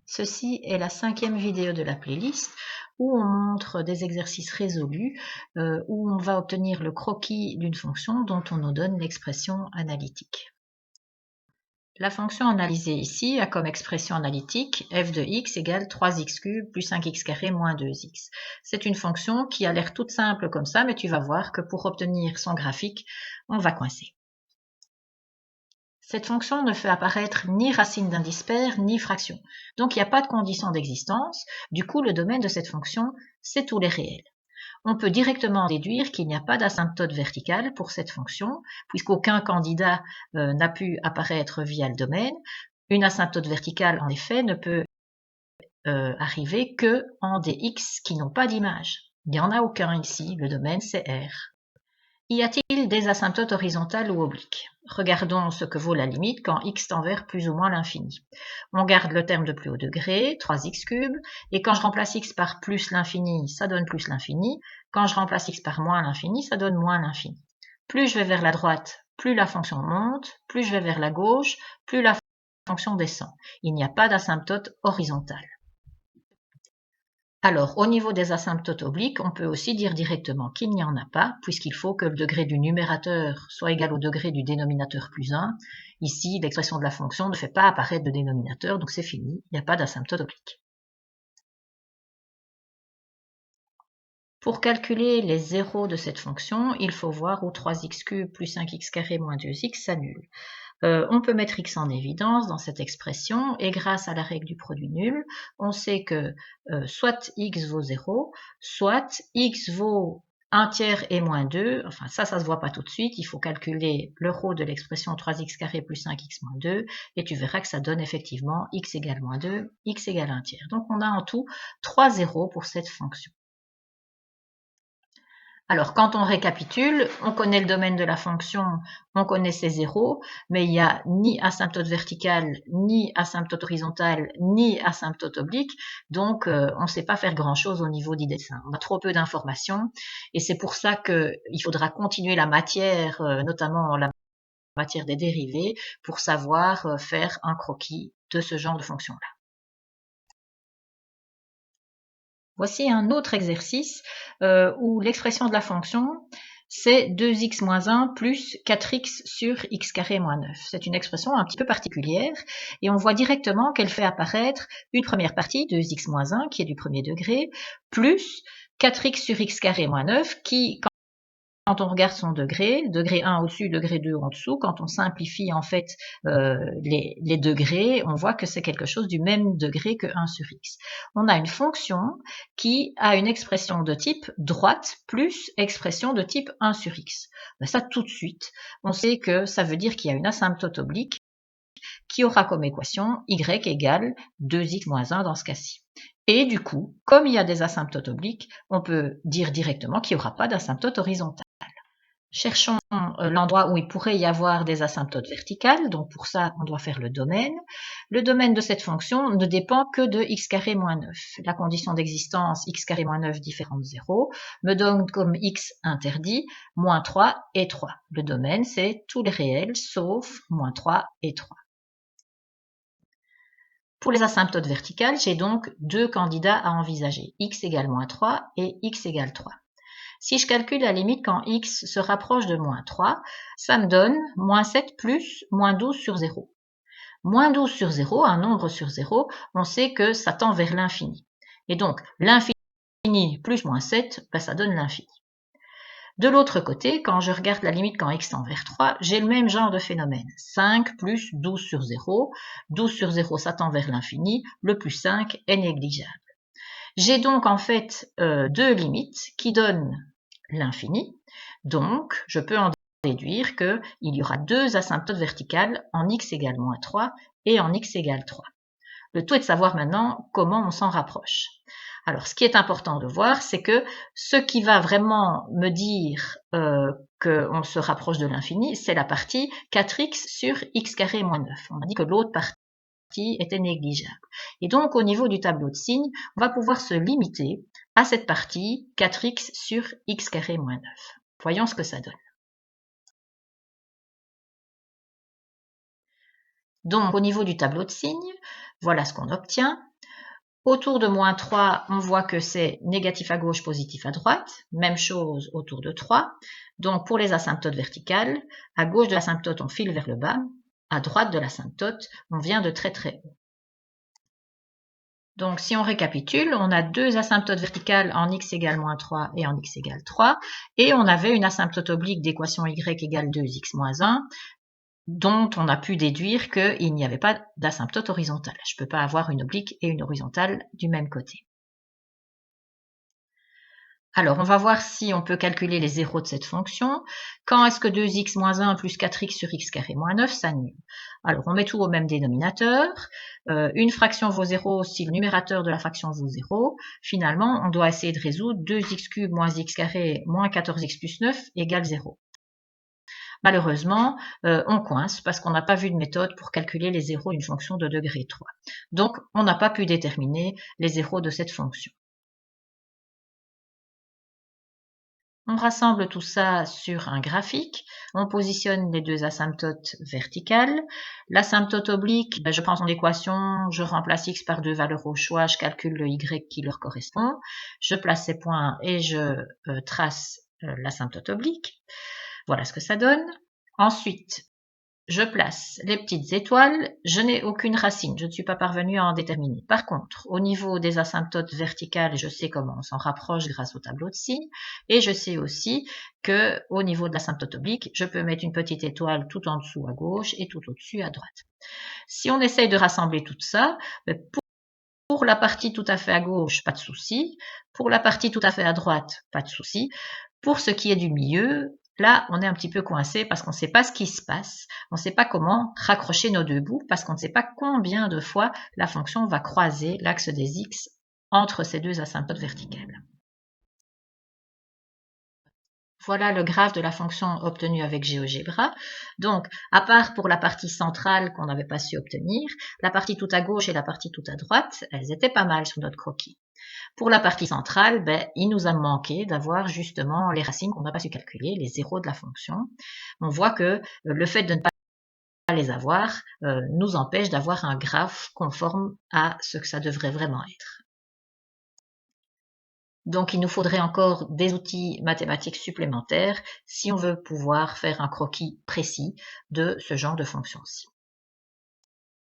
Ceci est la 5e vidéo de la playlist où on montre des exercices résolus où on va obtenir le croquis d'une fonction dont on nous donne l'expression analytique. La fonction analysée ici a comme expression analytique f de x égale 3x³ plus 5x² moins 2x. C'est une fonction qui a l'air toute simple comme ça, mais tu vas voir que pour obtenir son graphique, on va coincer. Cette fonction ne fait apparaître ni racine d'indice pair, ni fraction. Donc il n'y a pas de condition d'existence. Du coup, le domaine de cette fonction, c'est tous les réels. On peut directement déduire qu'il n'y a pas d'asymptote verticale pour cette fonction, puisqu'aucun candidat n'a pu apparaître via le domaine. Une asymptote verticale, en effet, ne peut arriver que en des x qui n'ont pas d'image. Il n'y en a aucun ici, le domaine c'est R. Y a-t-il des asymptotes horizontales ou obliques? Regardons ce que vaut la limite quand x tend vers plus ou moins l'infini. On garde le terme de plus haut degré, 3x³, et quand je remplace x par plus l'infini, ça donne plus l'infini. Quand je remplace x par moins l'infini, ça donne moins l'infini. Plus je vais vers la droite, plus la fonction monte, plus je vais vers la gauche, plus la fonction descend. Il n'y a pas d'asymptote horizontale. Alors, au niveau des asymptotes obliques, on peut aussi dire directement qu'il n'y en a pas, puisqu'il faut que le degré du numérateur soit égal au degré du dénominateur plus 1. Ici, l'expression de la fonction ne fait pas apparaître de dénominateur, donc c'est fini, il n'y a pas d'asymptote oblique. Pour calculer les zéros de cette fonction, il faut voir où 3x³ plus 5x² moins 2x s'annule. On peut mettre x en évidence dans cette expression et grâce à la règle du produit nul, on sait que soit x vaut 0, soit x vaut 1 tiers et moins 2, enfin ça se voit pas tout de suite, il faut calculer le rho de l'expression 3x² plus 5x moins 2 et tu verras que ça donne effectivement x égale moins 2, x égale 1 tiers. Donc on a en tout 3 zéros pour cette fonction. Alors, quand on récapitule, on connaît le domaine de la fonction, on connaît ses zéros, mais il n'y a ni asymptote verticale, ni asymptote horizontale, ni asymptote oblique, donc on ne sait pas faire grand-chose au niveau du dessin. On a trop peu d'informations, et c'est pour ça qu'il faudra continuer la matière, notamment la matière des dérivés, pour savoir faire un croquis de ce genre de fonction-là. Voici un autre exercice où l'expression de la fonction, c'est 2x moins 1 plus 4x sur x² moins 9. C'est une expression un petit peu particulière et on voit directement qu'elle fait apparaître une première partie, 2x moins 1, qui est du premier degré, plus 4x sur x² moins 9, qui, quand on regarde son degré 1 au-dessus, degré 2 en dessous, quand on simplifie en fait les degrés, on voit que c'est quelque chose du même degré que 1 sur x. On a une fonction qui a une expression de type droite plus expression de type 1 sur x. Ben ça, tout de suite, on sait que ça veut dire qu'il y a une asymptote oblique qui aura comme équation y égale 2x moins 1 dans ce cas-ci. Et du coup, comme il y a des asymptotes obliques, on peut dire directement qu'il n'y aura pas d'asymptote horizontale. Cherchons l'endroit où il pourrait y avoir des asymptotes verticales, donc pour ça on doit faire le domaine. Le domaine de cette fonction ne dépend que de x² moins 9. La condition d'existence x² moins 9 différent de 0 me donne comme x interdit moins 3 et 3. Le domaine c'est tous les réels sauf moins 3 et 3. Pour les asymptotes verticales, j'ai donc deux candidats à envisager, x égale moins 3 et x égale 3. Si je calcule la limite quand x se rapproche de moins 3, ça me donne moins 7 plus moins 12 sur 0. Moins 12 sur 0, un nombre sur 0, on sait que ça tend vers l'infini. Et donc, l'infini plus moins 7, ben, ça donne l'infini. De l'autre côté, quand je regarde la limite quand x tend vers 3, j'ai le même genre de phénomène. 5 plus 12 sur 0. 12 sur 0, ça tend vers l'infini. Le plus 5 est négligeable. J'ai donc en fait deux limites qui donnent l'infini. Donc, je peux en déduire qu'il y aura deux asymptotes verticales en x égale moins 3 et en x égale 3. Le tout est de savoir maintenant comment on s'en rapproche. Alors, ce qui est important de voir, c'est que ce qui va vraiment me dire qu'on se rapproche de l'infini, c'est la partie 4x sur x² moins 9. On a dit que l'autre partie était négligeable. Et donc, au niveau du tableau de signes, on va pouvoir se limiter à cette partie 4x sur x² moins 9. Voyons ce que ça donne. Donc, au niveau du tableau de signes, voilà ce qu'on obtient. Autour de moins 3, on voit que c'est négatif à gauche, positif à droite. Même chose autour de 3. Donc, pour les asymptotes verticales, à gauche de l'asymptote, on file vers le bas. À droite de l'asymptote, on vient de très très haut. Donc, si on récapitule, on a deux asymptotes verticales en x égale moins 3 et en x égale 3. Et on avait une asymptote oblique d'équation y égale 2x moins 1, dont on a pu déduire qu'il n'y avait pas d'asymptote horizontale. Je ne peux pas avoir une oblique et une horizontale du même côté. Alors, on va voir si on peut calculer les zéros de cette fonction. Quand est-ce que 2x moins 1 plus 4x sur x carré moins 9 s'annule? Alors, on met tout au même dénominateur. Une fraction vaut 0 si le numérateur de la fraction vaut 0. Finalement, on doit essayer de résoudre 2x cube moins x carré moins 14x plus 9 égale 0. Malheureusement, on coince parce qu'on n'a pas vu de méthode pour calculer les zéros d'une fonction de degré 3. Donc, on n'a pas pu déterminer les zéros de cette fonction. On rassemble tout ça sur un graphique, on positionne les deux asymptotes verticales. L'asymptote oblique, je prends son équation, je remplace x par deux valeurs au choix, je calcule le y qui leur correspond, je place ces points et je trace l'asymptote oblique. Voilà ce que ça donne. Ensuite, je place les petites étoiles, je n'ai aucune racine, je ne suis pas parvenue à en déterminer. Par contre, au niveau des asymptotes verticales, je sais comment on s'en rapproche grâce au tableau de signes, et je sais aussi que au niveau de l'asymptote oblique, je peux mettre une petite étoile tout en dessous à gauche et tout au-dessus à droite. Si on essaye de rassembler tout ça, pour la partie tout à fait à gauche, pas de souci. Pour la partie tout à fait à droite, pas de souci. Pour ce qui est du milieu, là, on est un petit peu coincé parce qu'on ne sait pas ce qui se passe. On ne sait pas comment raccrocher nos deux bouts parce qu'on ne sait pas combien de fois la fonction va croiser l'axe des x entre ces deux asymptotes verticales. Voilà le graphe de la fonction obtenue avec GeoGebra. Donc, à part pour la partie centrale qu'on n'avait pas su obtenir, la partie tout à gauche et la partie tout à droite, elles étaient pas mal sur notre croquis. Pour la partie centrale, il nous a manqué d'avoir justement les racines qu'on n'a pas su calculer, les zéros de la fonction. On voit que le fait de ne pas les avoir nous empêche d'avoir un graphe conforme à ce que ça devrait vraiment être. Donc, il nous faudrait encore des outils mathématiques supplémentaires si on veut pouvoir faire un croquis précis de ce genre de fonction-ci.